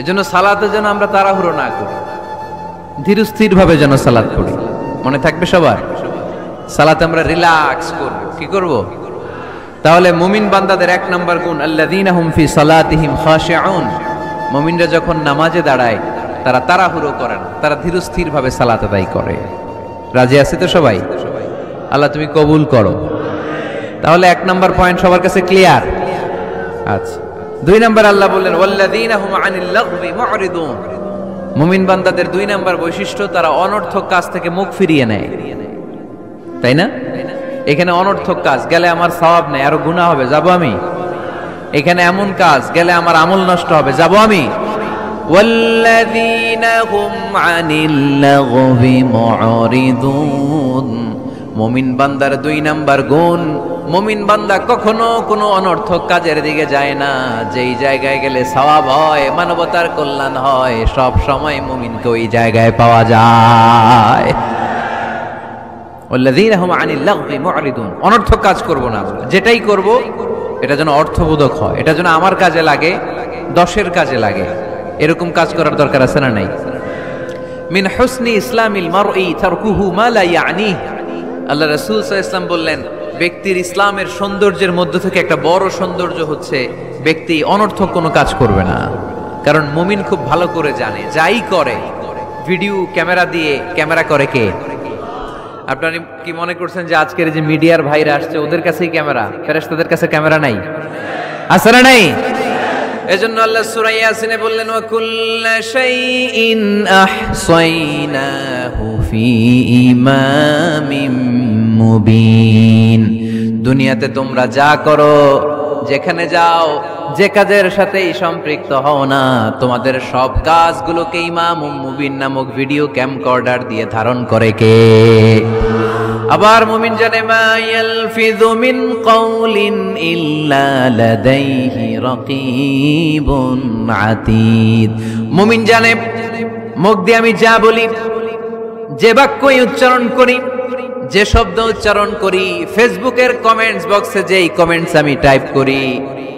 এজন্য সালাতে যেন আমরা তাড়াহুড়ো না করি, ধীরস্থির ভাবে যেন সালাত পড়ি। মনে থাকবে সবার, সালাতে আমরা রিল্যাক্স করব। কি করব? তাহলে মুমিন বান্দাদের 1 নম্বর গুণ, আল্লাযীনা হুম ফি সালাতিহিম খাশিউন। মুমিনরা যখন নামাজে দাঁড়ায় তারা তাড়াহুড়ো করে না, তারা ধীরস্থির ভাবে সালাত আদায় করে। রাজি আছে তো সবাই? আল্লাহ তুমি কবুল করো। তাহলে 1 নম্বর পয়েন্ট সবার কাছে ক্লিয়ার? আচ্ছা, 2 নম্বর আল্লাহ বললেন ওয়াল্লাযীনা হুম আনিল লাগবি মুরিদুন। মুমিন বান্দাদের 2 নম্বর বৈশিষ্ট্য, তারা অনর্থক কাজ থেকে মুখ ফিরিয়ে নেয়। তাই না? এখানে অনর্থক কাজ গেলে আমার সওয়াব নেই, আরো গুনাহ হবে, যাব আমি? এখানে এমন কাজ গেলে আমার আমল নষ্ট হবে, যাব আমি? ওয়াল্লাযীনা হুম আনিল লাগবি মুরিদুন। মুমিন বান্দার 2 নম্বর গুণ, মুমিন বান্দা কখনো কোনো অনর্থক কাজের দিকে যায় না। যেই জায়গায় গেলে সওয়াব হয়, মানবতার কল্যাণ হয়, সব সময় মুমিনকে ওই জায়গায় পাওয়া যায়। ওয়াল্লাযীনা হুম আনিল লাগবি মুরিদুন। অনর্থক কাজ করব না, যেটাই করব এটা যেন অর্থবোধক হয়, এটা যেন আমার কাজে লাগে, 10-এর কাজে লাগে। এরকম কাজ করার দরকার আছে না নাই? মিন হুসনি ইসলামিল মারই তারকুহু মা লা ইয়ানি। আল্লাহ রাসূল সাল্লাল্লাহু আলাইহি ওয়াসাল্লাম বললেন, ব্যক্তির ইসলামের সৌন্দর্যের মধ্য থেকে একটা বড় সৌন্দর্য হচ্ছে ব্যক্তি অনর্থক কোনো কাজ করবে না। কারণ মুমিন খুব ভালো করে জানে, যাই করে ভিডিও ক্যামেরা দিয়ে ক্যামেরা করে কে? আপনারা কি মনে করছেন যে আজকের যে মিডিয়ার ভাইরা আসছে ওদের কাছেই ক্যামেরা? ফেরেশতাদের কাছে ক্যামেরা নাই? আছে না নাই? এজন্য আল্লাহ সূরা ইয়াসিনে বললেন ওয়া কুল্লা শাইইন আহসাইনাহু ফি ইমামিম মুবিন। দুনিয়াতে তোমরা যা করো, যেখানে যাও, যে কাজের সাথেই সম্পৃক্ত হও না, তোমাদের সব কাজগুলোকে ইমামুম মুবিন নামক ভিডিও ক্যামকর্ডার দিয়ে ধারণ করে কে? আবার মুমিন জানে মা ইয়ালফিযু মিন কাউলিন ইল্লা লাদাইহি রাকীবুন আতীদ। মুমিন জানে মুখ দিয়ে আমি যা বলি, যে বাক্যই উচ্চারণ করি, যে শব্দ উচ্চারণ করি, ফেসবুকের কমেন্টস বক্সে যেই কমেন্টস আমি টাইপ করি,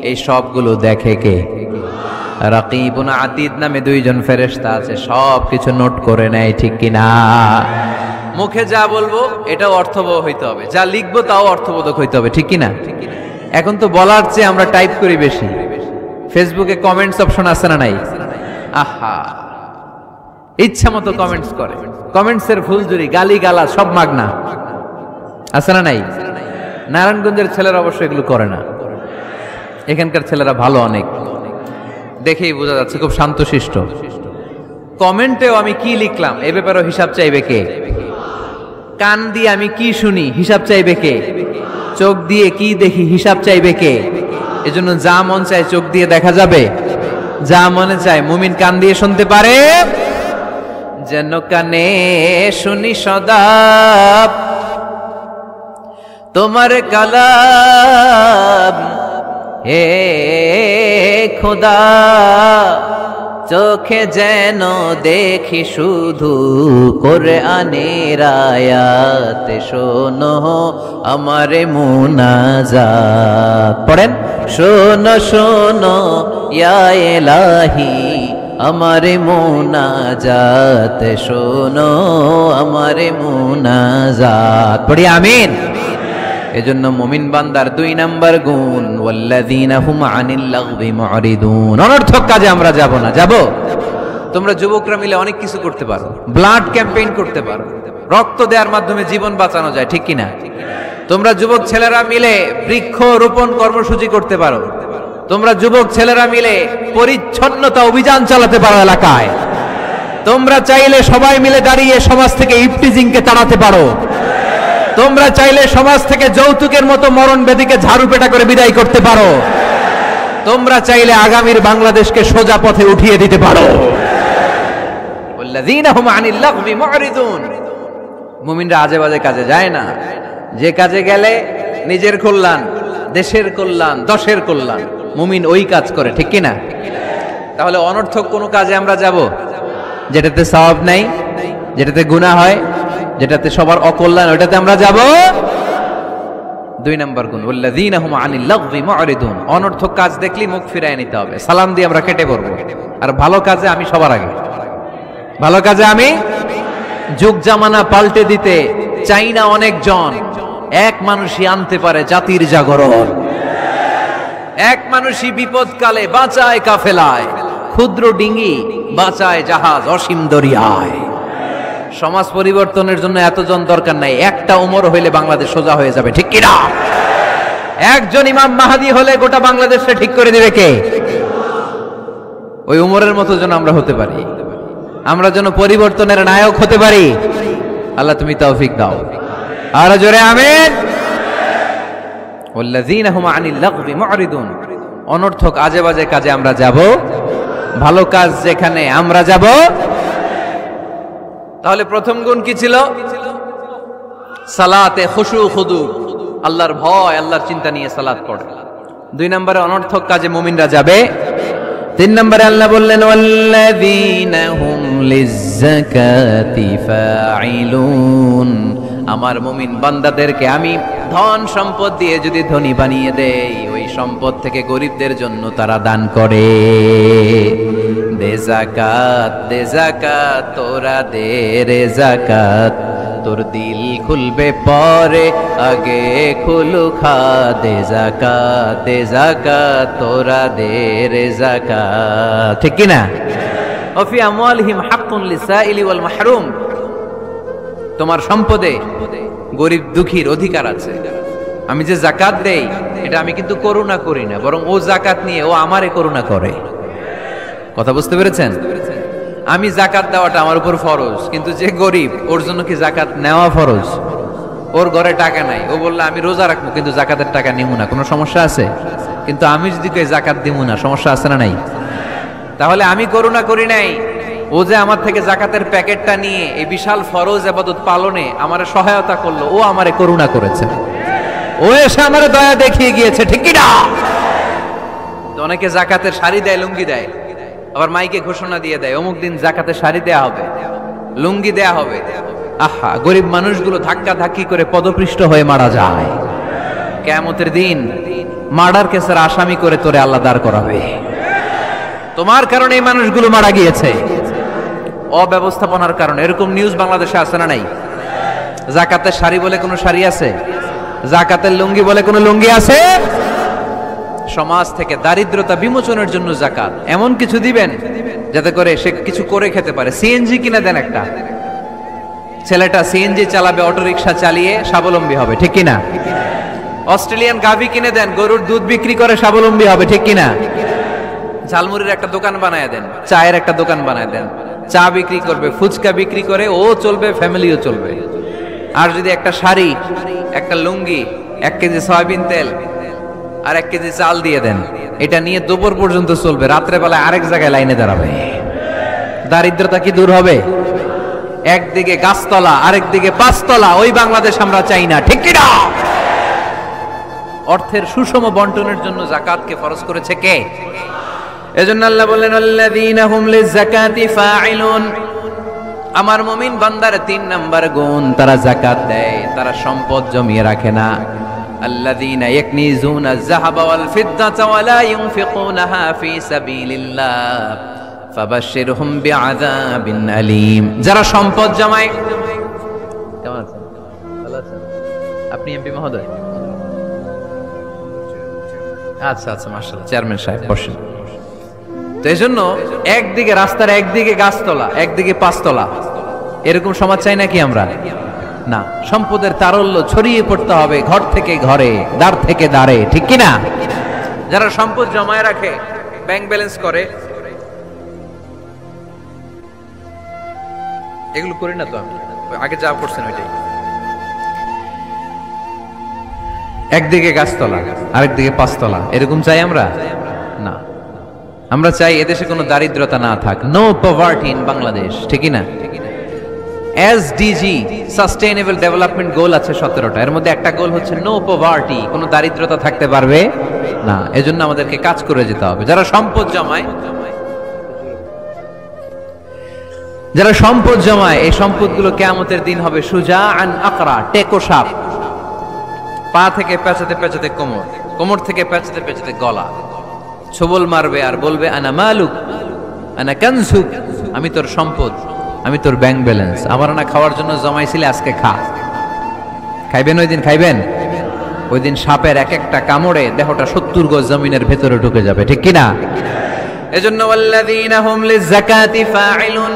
এই সবগুলো দেখে কে? রাকীবুন আতীদ নামে দুইজন ফেরেশতা আছে, সব কিছু নোট করে নেয়, ঠিক কিনা? মুখে যা বলবো এটাও অর্থবহ হইতে হবে, যা লিখবো তাও অর্থবোধক হইতে হবে, ঠিক কিনা? এখন তো বলার চেয়ে আমরা টাইপ করি বেশি। ফেসবুকে কমেন্টস অপশন আছে না নাই? আহা, ইচ্ছা মতো কমেন্টস করে, কমেন্টসের ফুলঝুরি, গালি গালা সব মাগনা, আছে না নাই? নারায়ণগঞ্জের ছেলেরা অবশ্য এগুলো করে না, এখানকার ছেলেরা ভালো, অনেক দেখেই বোঝা যাচ্ছে খুব শান্তশিষ্ট। কমেন্টেও আমি কি লিখলাম এ ব্যাপারেও হিসাব চাইবে কে? কান দিয়ে আমি কি শুনি হিসাব চাইবে কে? চোখ দিয়ে কি দেখি হিসাব চাইবে কে? এজন্য যা মন চায় চোখ দিয়ে দেখা যাবে, যা মনে চায় মুমিন কান দিয়ে শুনতে পারে। যেন কানে শুনি সদা তোমার কালাম, হে খোদা চোখে যেন দেখি শুধু কোরআনের আয়াত, শোনো আমারে মুনাজাত। পড়েন, শোনো শোনো ইয়া ইলাহি আমারে মুনাজাত, শোনো আমারে মুনাজাত। পড়ি আমিন। এজন্য মুমিন বান্দার 2 নাম্বার গুণ ওয়াল্লাযীনা হুম আনিল লাগবি মুরিদুন। অনর্থক কাজে আমরা যাব না। যাব? তোমরা যুবকরা মিলে অনেক কিছু করতে পারো, ব্লাড ক্যাম্পেইন করতে পারো, রক্ত দেওয়ার মাধ্যমে জীবন বাঁচানো যায়, ঠিক কিনা? তোমরা যুবক ছেলেরা মিলে বৃক্ষ রোপণ কর্মসূচি করতে পারো, তোমরা যুবক ছেলেরা মিলে পরিচ্ছন্নতা অভিযান চালাতে পারো এলাকায়। তোমরা চাইলে সবাই মিলে দাঁড়িয়ে সমাজ থেকে ইফটিজিংকে তাড়াতে পারো। তোমরা চাইলে সমাজ থেকে যৌতুকের মতো মরণ ব্যাধিকে ঝাড়ু পেটা করে বিদায় করতে পারো। তোমরা চাইলে আগামীর বাংলাদেশকে সোজা পথে উঠিয়ে দিতে পারো। ওয়াল্লাযীনা হুম আনিল লাগবি মুরিদুন। মুমিনরা আজে বাজে কাজে যায় না, যে কাজে গেলে নিজের কল্যাণ, দেশের কল্যাণ, দশের কল্যাণ, মুমিন ওই কাজ করে, ঠিক কিনা? তাহলে অনর্থক কোনো কাজে আমরা যাব যেটাতে সওয়াব নাই, যেটাতে গুনাহ হয়, যেটাতে সবার অকল্যাণ, ওটাতে আমরা যাব? 2 নাম্বার গুণ ওয়াল্লাযীনা হুম আনিল লাগবি মুরিদুন। অনর্থক কাজ দেখলি মুখ ফিরায় নিতে হবে, সালাম দিয়ে আমরা কেটে পড়বো। আর ভালো কাজে আমি সবার আগে, ভালো কাজে আমি। যুগ জামানা পাল্টে দিতে চাই না অনেকজন, এক মানুষই আনতে পারে জাতির জাগরণ। এক মানুষই বিপদকালে বাঁচায় কাফেলায়, ক্ষুদ্র ডিঙ্গি বাঁচায় জাহাজ অসীম দরিয়ায়। সমাজ পরিবর্তনের জন্য এতজন দরকার নাই, একটা উমর হইলে বাংলাদেশ সোজা হয়ে যাবে, ঠিক কিনা? একজন ইমাম মাহাদি হলে গোটা বাংলাদেশে ঠিক করে দিবে কে? ওই উমরের মতো যেন আমরা হতে পারি, আমরা যেন পরিবর্তনের নায়ক হতে পারি। আল্লাহ তুমি তৌফিক দাও। আর জোরে আমিন। ওয়াল্লাযীনা হুম আনিল লাগবি মুরিদুন। অনর্থক আজে বাজে কাজে আমরা যাব, ভালো কাজ যেখানে আমরা যাব। তাহলে প্রথম গুণ কি ছিল? সালাতে খুশু খুদু, আল্লাহর ভয়, আল্লাহর চিন্তা নিয়ে সালাত পড়ে। 2 নম্বরে অনর্থক কাজে মুমিনরা যাবে। 3 নম্বরে আল্লাহ বললেন ওয়াল্লাযীনা হুম লিয-যাকাতি ফাঈলুন। আমার মুমিন বান্দাদেরকে আমি ধন সম্পদ দিয়ে যদি ধনী বানিয়ে দেই, ওই সম্পদ থেকে গরিবদের জন্য তারা দান করে। দে যাকাত, দে যাকাত, তোরা দে রে যাকাত, তোর দিল খুলবে পরে আগে খুলু খা। দে যাকাত, দে যাকাত, তোরা দে রে যাকাত, ঠিক কি না? ওয়া ফি আমওয়ালিহিম হাক্কুন লিসাইলি ওয়াল মাহরুম। তোমার সম্পদে গরিব দুঃখীর অধিকার আছে। আমি যে যাকাত দেই এটা আমি কিন্তু করুণা করি না, বরং ও যাকাত নিয়ে ও আমারে করুণা করে। কথা বুঝতে পেরেছেন? আমি যাকাত দেওয়াটা আমার উপর ফরজ, কিন্তু যে গরিব ওর জন্য কি যাকাত নেওয়া ফরজ? ওর ঘরে টাকা নাই, ও বললে আমি রোজা রাখবো কিন্তু যাকাতের টাকা নিব না, কোনো সমস্যা আছে? কিন্তু আমি যদি কই যাকাত দিব না, সমস্যা আছে না নাই? তাহলে আমি করুণা করি নাই, ও যে আমার থেকে যাকাতের প্যাকেটটা নিয়ে এই বিশাল ফরজ ইবাদত পালনে আমারে সহায়তা করলো, ও আমারে করুণা করেছে, ও এসে আমারে দয়া দেখিয়ে গিয়েছে, ঠিক কি না? অনেকে যাকাতের শাড়ি দেয়, লুঙ্গি দেয়, আবার মাইকে ঘোষণা দিয়ে দেয় অমুক দিন যাকাতের শাড়ি দেয়া হবে, লুঙ্গি দেয়া হবে। আহা, গরিব মানুষগুলো ধাক্কা ধাক্কি করে পদপৃষ্ঠ হয়ে মারা যায়। কিয়ামতের দিন মার্ডার কেসের আসামি করে তোরে আল্লাহ দাঁড় করাবে। তোমার কারণে এই মানুষগুলো মারা গিয়েছে, অব্যবস্থাপনার কারণে। এরকম নিউজ বাংলাদেশে আছে না নাই? যাকাতের শাড়ি বলে কোনো শাড়ি আছে? যাকাতের লুঙ্গি বলে কোনো লুঙ্গি আছে? সমাজ থেকে দারিদ্রতা বিমোচনের জন্য যাকাত এমন কিছু দিবেন যাতে করে সে কিছু করে খেতে পারে। সিএনজি কিনে দেন, একটা ছেলেটা সিএনজি চালাবে, অটোরিকশা চালিয়ে স্বাবলম্বী হবে, ঠিক কিনা? অস্ট্রেলিয়ান গাভী কিনে দেন, গরুর দুধ বিক্রি করে স্বাবলম্বী হবে, ঠিক কিনা? ঝালমুড়ির একটা দোকান বানায় দেন, চায়ের একটা দোকান বানায় দেন, চা বিক্রি করবে, ফুচকা বিক্রি করে ও চলবে, ফ্যামিলিও চলবে। আর যদি একটা শাড়ি, একটা লুঙ্গি, 1 কেজি সয়াবিন তেল আর 1 কেজি চাল দিয়ে দেন, এটা নিয়ে দুপুর পর্যন্ত চলবে, রাত্রে বেলায় আরেক জায়গায় লাইনে দাঁড়াবে। দারিদ্রতা কি দূর হবে? একদিকে গাছতলা, আরেকদিকে পাঁচতলা, ওই বাংলাদেশ আমরা চাই না, ঠিক কিনা? অর্থের সুষম বন্টনের জন্য যাকাতকে ফরজ করেছে কে? এজন্য আল্লাহ বললেন আল্লাযীনা হুম লিযাকাতি ফাঈলুন। আমার মুমিন বান্দার 3 নাম্বার গুণ, তারা যাকাত দেয়, তারা সম্পদ জমিয়ে রাখে না। আল্লাযীনা ইয়াকনিজুনা আয-যাহাবা ওয়াল ফিদ্দাতা ওয়া লা ইউনফিকুনাহা ফি সাবিলিল্লাহ ফাবাশশিরহুম বিআযাবিন আলীম। যারা সম্পদ জমায়, কেমন আছেন? ভালো আছেন? আপনি এমপি মহোদয়? আচ্ছা আচ্ছা, মাশাআল্লাহ, চেয়ারম্যান সাহেব বসেন। তো এজন্য একদিকে রাস্তার, একদিকে গাছতলা, একদিকে পাঁচতলা, এরকম সমাজ চাই নাকি আমরা? না, সম্পদের তারল্য ছড়িয়ে পড়তে হবে, ঘর থেকে ঘরে, দ্বার থেকে দ্বারে, ঠিক কিনা? যারা সম্পদ জমায় রাখে, ব্যাংক ব্যালেন্স করে, এগুলো করি না তো আমি, আগে যা করছেন ওইটাই। একদিকে গাছতলা, আরেকদিকে পাঁচতলা, এরকম চাই আমরা? না, আমরা চাই এদেশে কোনো দারিদ্রতা না থাক, নো পভার্টি ইন বাংলাদেশ, ঠিক না? এসডিজি সাস্টেইনেবল ডেভেলপমেন্ট গোল আছে 17টা, এর মধ্যে একটা গোল হচ্ছে নো পভার্টি, কোনো দারিদ্রতা থাকতে পারবে না। এজন্য আমাদেরকে কাজ করে যেতে হবে। যারা সম্পদ জমায়, যারা সম্পদ জমায়, এই সম্পদগুলো কিয়ামতের দিন হবে সুজাআন আকরা, টেকো সাপ। পা থেকে পেঁচাতে পেঁচাতে কোমর, কোমর থেকে পেঁচাতে পেঁচাতে গলা, ছবল মারবে আর বলবে আনা মালুক আনা কানসুক, আমি তোর সম্পদ, আমি তোর ব্যাংক ব্যালেন্স, আমার না খাওয়ার জন্য জমাইছিলে, আজকে খা। খাইবেন ওই দিন? খাইবেন? ওই দিন সাপের এক একটা কামড়ে দেহটা 70 গজ জমিনের ভেতরে ঢুকে যাবে, ঠিক কিনা? এজন্য ওয়াল্লাযীনা হুম লিযাকাতি ফাঈলুন।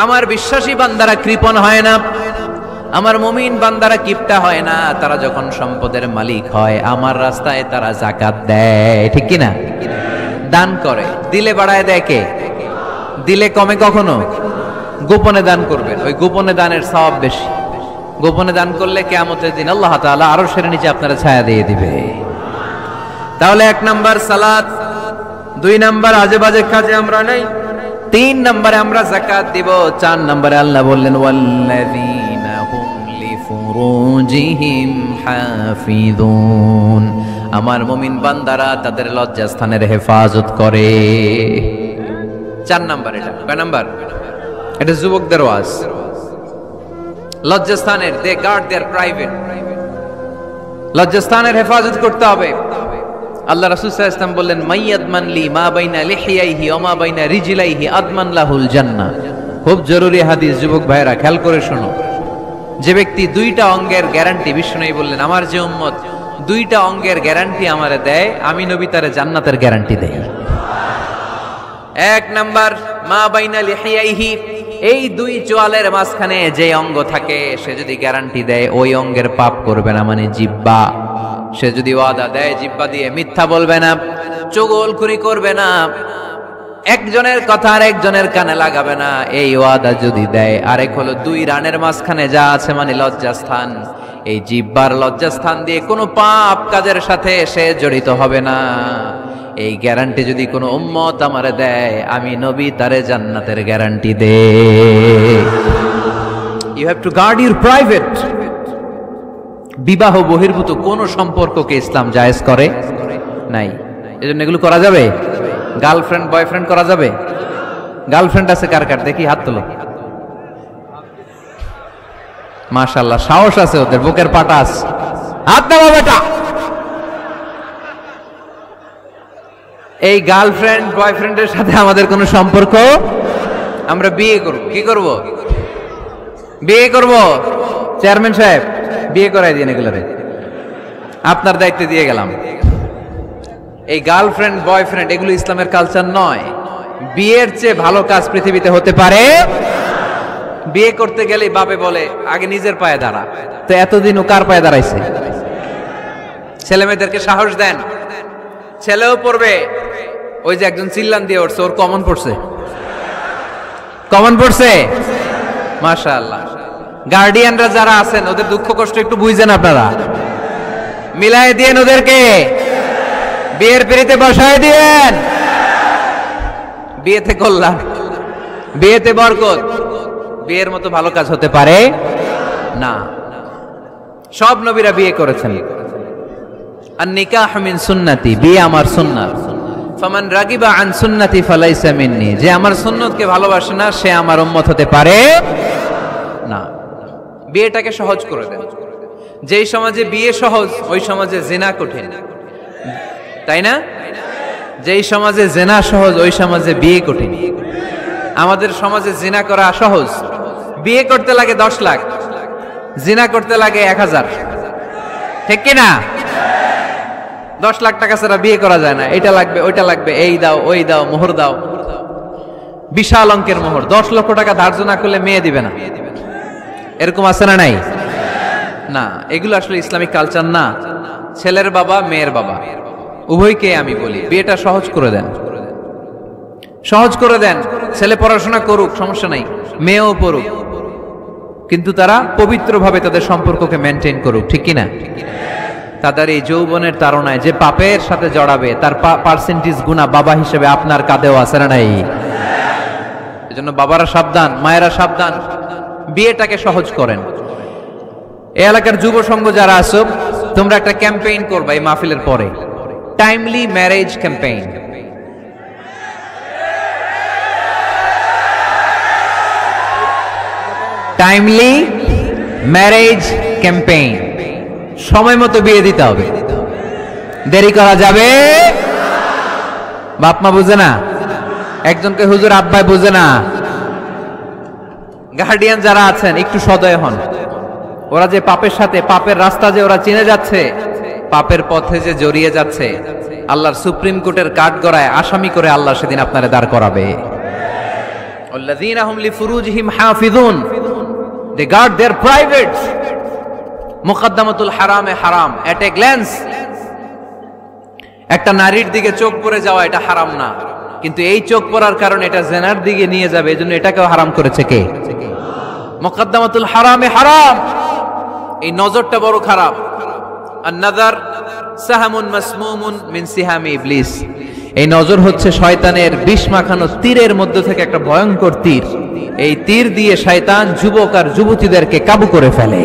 আমার বিশ্বাসী বান্দারা কৃপণ হয় না, আমার মুমিন বান্দারা কিপটা হয় না। তারা যখন সম্পদের মালিক হয়, আমার রাস্তায় তারা যাকাত দেয়, ঠিক কিনা? দান করে, দিলে বাড়ায় দেয় কে? দিলে কমে কখনো? গোপনে দান করবেন, ওই গোপনে দানের সওয়াব বেশি। গোপনে দান করলে কিয়ামতের দিন আল্লাহ তাআলা আরশের নিচে আপনারা ছায়া দিয়ে দিবে। তাহলে 1 নাম্বার সালাত, 2 নাম্বার আজে বাজে কাজে আমরা নাই, 3 নাম্বারে আমরা যাকাত দিব, 4 নাম্বারে আল্লাহ বললেন ওয়াল্লাযীনা হুম লিফুরুজিহিম হাফিযুন। আমার মুমিন বান্দারা তাদের লজ্জাস্থানের হেফাজত করে। 4 নাম্বার। এটা কয় নাম্বার? এটা যুবকদের ওয়াজ। লজ্জাস্থানের, দে গার্ড দেয়ার প্রাইভেট, লজ্জাস্থানের হেফাজত করতে হবে। আল্লাহ রাসূল সাল্লাল্লাহু আলাইহি ওয়াসাল্লাম বললেন মাইয়াদমান লি মা বাইনা লিহিয়াইহি ওয়া মা বাইনা রিজলাইহি আদমান লাহুল জান্নাহ। খুব জরুরি হাদিস, যুবক ভাইরা খেয়াল করে শোনো। যে ব্যক্তি 2টা অঙ্গের গ্যারান্টি, বিষ্ণু বললেন আমার যে উম্মত 2টা অঙ্গের গ্যারান্টি আমারে দেয়, আমি নবী তারে জান্নাতের গ্যারান্টি দেই। 1 নাম্বার মা বাইনা লিহিয়াইহি, এই দুই চোয়ালের মাঝখানে যে অঙ্গ থাকে সে যদি গ্যারান্টি দেয় ওই অঙ্গের পাপ করবে না, মানে জিহ্বা। সে যদি ওয়াদা দেয় জিহ্বা দিয়ে মিথ্যা বলবে না, চুগলখুরি করবে না, একজনের কথা আর একজনের কানে লাগাবে না, এই ওয়াদা যদি দেয়। আরেক হলো দুই রানের মাঝখানে যা আছে মানে লজ্জাস্থান, এই জিহ্বার লজ্জাস্থান দিয়ে কোনো পাপ কাজের সাথে সে জড়িত হবে না। এই গ্যারান্টি যদি কোনো উম্মত আমারে দেয়, আমি নবী তারে জান্নাতের গ্যারান্টি দে। You have to guard your private. বিবাহ বহির্ভূত কোন সম্পর্ককে ইসলাম জায়েজ করে নাই, এজন্য এগুলো করা যাবে। গার্লফ্রেন্ড বয়ফ্রেন্ড করা যাবে? গার্লফ্রেন্ড আছে কার কার দেখি হাত তোলো। মাশাআল্লাহ, সাহস আছে ওদের, বুকের পাটা আছে। হাত দাও বেটা। এই গার্লফ্রেন্ড বয়ফ্রেন্ডের সাথে আমাদের কোনো সম্পর্ক? আমরা বিয়ে করব। কি করব? বিয়ে করব। চেয়ারম্যান সাহেব বিয়ে করাই দিন এগুলোরে, আপনার দায়িত্বে দিয়ে গেলাম। এই গার্লফ্রেন্ড বয়ফ্রেন্ড এগুলো ইসলামের কালচার নয়। বিয়ের চেয়ে ভালো কাজ পৃথিবীতে হতে পারে? বিয়ে করতে গেলে বাপে বলে আগে নিজের পায়ে দাঁড়া। তো এতদিন ও কার পায়ে দাঁড়াইছে? ছেলে মেয়েদেরকে সাহস দেন, ছেলেও পড়বে। ওই যে একজন চিল্লান দিয়ে উঠছে, ওর কমন পড়ছে, কমন পড়ছে। মাশাআল্লাহ। গার্ডিয়ানরা যারা আছেন ওদের দুঃখ কষ্ট একটু বুঝেন আপনারা, মিলাই দিয়েন ওদেরকে, বিয়ের পিড়িতে বসায় দিয়েন। বিয়েতে কল্যাণ, বিয়েতে বরকত। বিয়ের মতো ভালো কাজ হতে পারে না। সব নবীরা বিয়ে করেছেন। আন-নিকাহু মিন সুন্নতি, বিয়ে আমার সুন্নাত। ফামান রাগিবা আন সুন্নতি ফালাইসা মিন্নি, যে আমার সুন্নতকে ভালোবাসে না সে আমার উম্মত হতে পারে না। বিয়েটাকে সহজ করে দেন। যেই সমাজে বিয়ে সহজ ওই সমাজে জিনা কঠিন, তাই না? যেই সমাজে জিনা সহজ ওই সমাজে বিয়ে কঠিন। আমাদের সমাজে জিনা করা সহজ, বিয়ে করতে লাগে 10 লাখ, জিনা করতে লাগে 1000, ঠিক কি না? 10 লাখ টাকা ছাড়া বিয়ে করা যায় না। এটা লাগবে ওইটা লাগবে, এই দাও ওই দাও, মোহর দাও, বিশাল অঙ্কের মোহর। 10 লক্ষ টাকা ধার্য না করলে মেয়ে দিবে না, এরকম আছে না নাই? না, এগুলো আসলে ইসলামিক কালচার না। ছেলের বাবা মেয়ের বাবা উভয়কে আমি বলি বিয়েটা সহজ করে দেন, সহজ করে দেন। ছেলে পড়াশোনা করুক, সমস্যা নাই, মেয়েও পড়ুক, কিন্তু তারা পবিত্রভাবে তাদের সম্পর্ককে মেনটেন করুক, ঠিক কিনা? তাদের এই যৌবনের তাড়নায় যে পাপের সাথে জড়াবে তার পার্সেন্টেজ গুণা বাবা হিসেবে আপনার কাঁধেও আছে না নাই? এজন্য বাবারা সাবধান, মায়েরা সাবধান, বিয়েটাকে সহজ করেন। এই এলাকার যুব সংঘ যারা আছো, তোমরা একটা ক্যাম্পেইন করবা এই মাহফিলের পরে, timely marriage campaign. Timely marriage campaign. সময় মতো বিয়ে দিতে হবে, দেরি করা যাবে। বাপ মা বুঝে না, একজনকে হুজুর আব্বাই বুঝে না। গার্ডিয়ান যারা আছেন একটু সদয় হন। ওরা যে পাপের সাথে, পাপের রাস্তা যে ওরা চিনে যাচ্ছে, পাপের পথে যে জড়িয়ে যাচ্ছে, আল্লাহর সুপ্রিম কোর্টের কাঠগড়ায় আসামি করে আল্লাহ সেদিন আপনারে দাঁড় করাবে। আল্লাযীনা হুম লিফুরুজিহিম হাফিজুন, they guard their privates. মুকদ্দমাতুল হারামে হারাম। এট এ গ্ল্যান্স একটা নারীর দিকে চোখ পড়ে যাওয়া এটা হারাম না, কিন্তু এই চোখ পড়ার কারণে এটা জেনার দিকে নিয়ে যাবে, এজন্য এটাকেও হারাম করেছে কে? মুকদ্দমাতুল হারামে হারাম। এই নজরটা বড় খারাপ। আন-নাযার সাহামুন মাসমুমুন মিন সিহামি ইবলিস। এই নজর হচ্ছে শয়তানের বিষ মাখানো তীরের মধ্যে থেকে একটা ভয়ঙ্কর তীর। এই তীর দিয়ে শয়তান যুবক আর যুবতীদেরকে কাবু করে ফেলে।